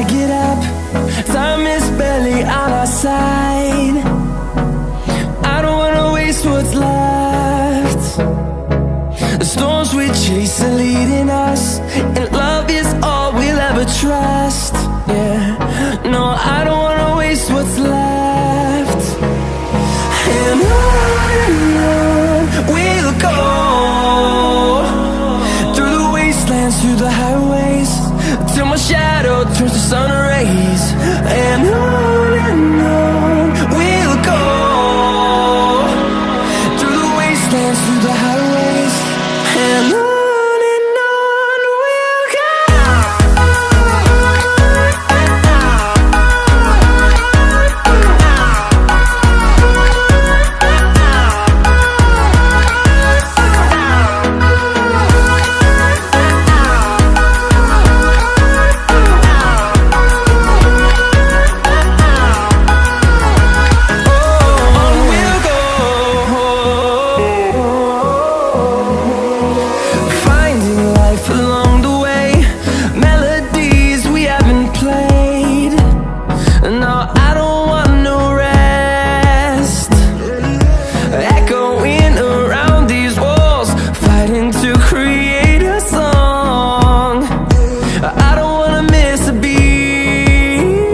I get up. Time is barely on our side. I don't wanna waste what's left. The storms we chase are leading us, and love is all we'll ever trust. Yeah, no, I don't wanna waste what's left. And on we'll go, through the wastelands, through the highways, till my shadow turns to sun rays. And on we'll go, through the wastelands, through the highways, and on. Along the way, melodies we haven't played. No, I don't want no rest. Echoing around these walls, fighting to create a song. I don't wanna miss a beat.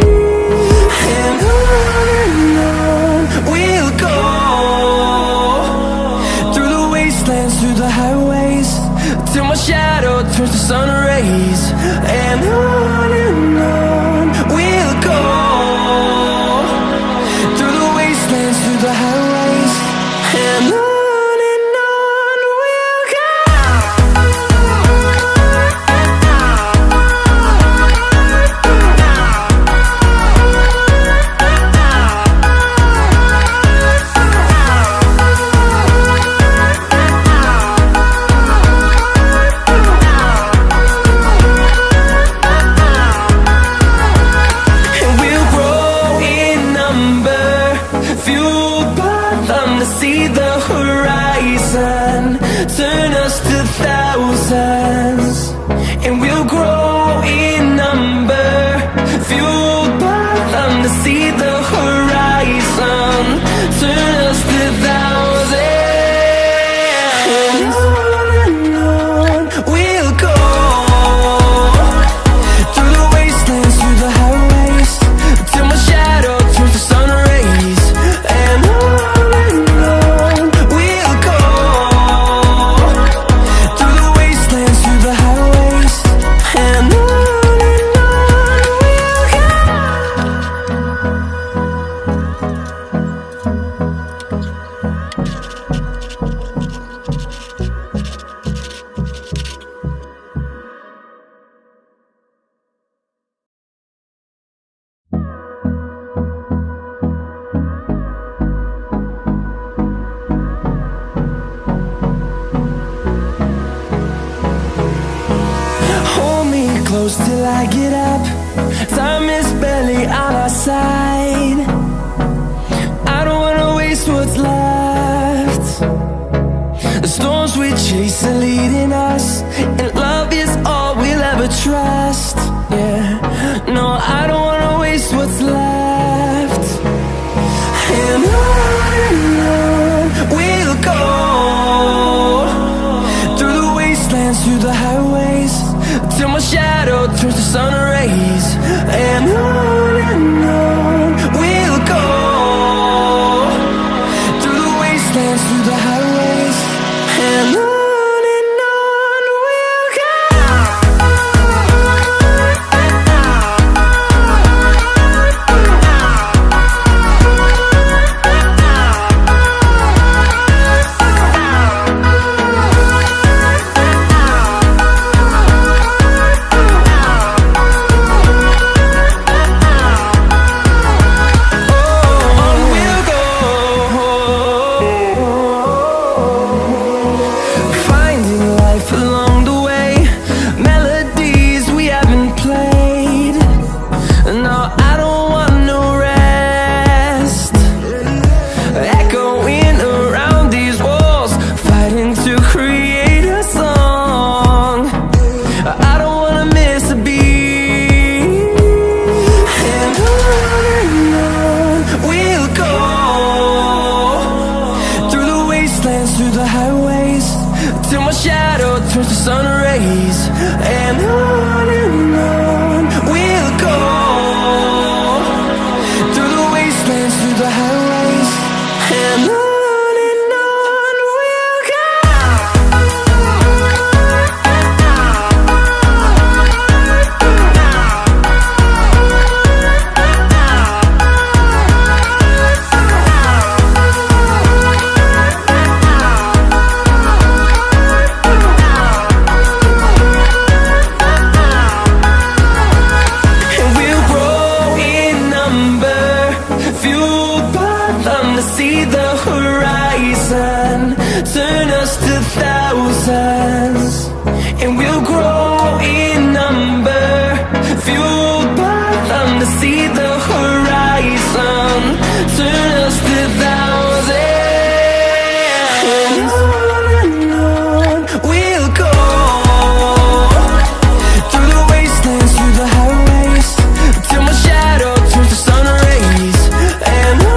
And on we'll go, through the wastelands, through the highways, till my shadow turns to sun rays. And on we'll go, through the wastelands, through the highways, and on we'll go. See the horizon, turn us to thousands, and we'll grow in number, fueled by them to see the horizon, turn us to thousands. And on we'll go, through the wastelands, through the highways, till my shadow turns to sun rays. And close till I get up. Time is barely on our side. I don't wanna waste what's left. The storms we chase are leading us, and love is all we'll ever trust. Yeah, no, I don't wanna waste what's left. And on we'll go, through the wastelands, through the highways, till my shadow turns to sun rays. And on we'll go, through the wastelands, through the highways, and on we'll turns to sun rays, and on we'll go, through the wastelands, through the highways, and on we'll go. See the horizon, turn us to thousands, and we'll grow in number, fueled by them. To see the horizon, turn us to thousands, and on we'll go, through the wastelands, through the highways, till my shadow turns to sun rays, and on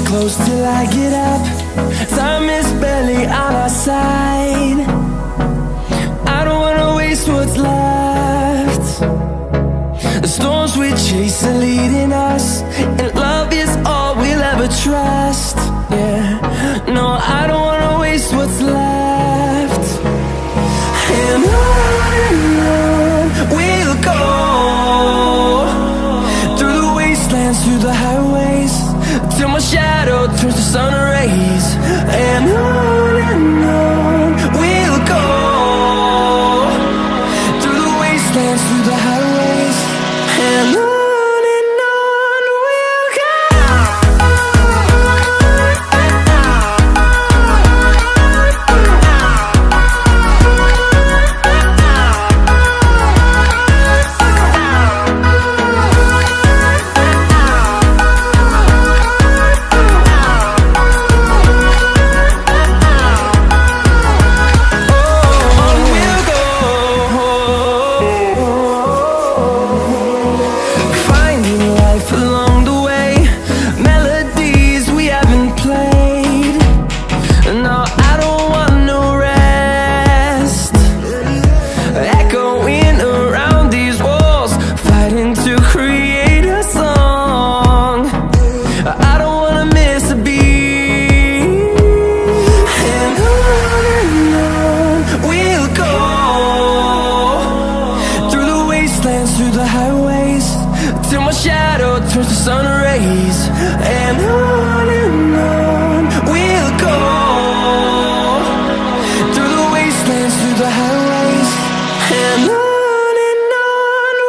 close till I get up. Time is barely on our side. I don't wanna waste what's left. The storms we chase are leading us, and love is all we'll ever trust. Yeah, no, I don't wanna waste what's left. And on we'll go, through the wastelands, through the highways, till my shadow turns to sun rays, and on we'll go, through the wastelands, through the highways, and on we'll go. Along the way, melodies we haven't played. No, I don't want no rest, echoing around these walls, fighting to create a song. I don't wanna miss a beat, and on we'll go, through the wastelands, through the highways, till my shadow turns to sun rays, and on we'll go, through the wastelands, through the highways, and on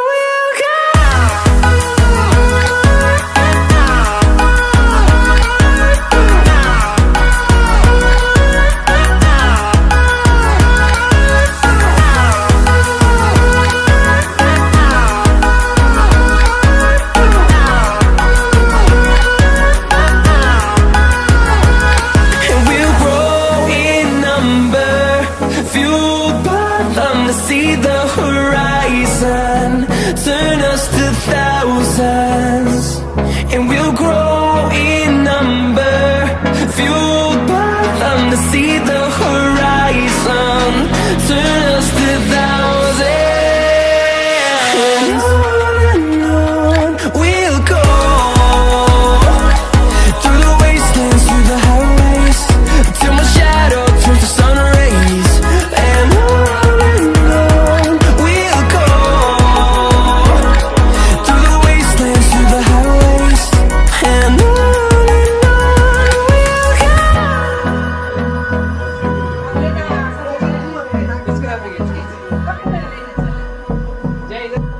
we'll go. See the horizon, turn us to thousands, and we'll grow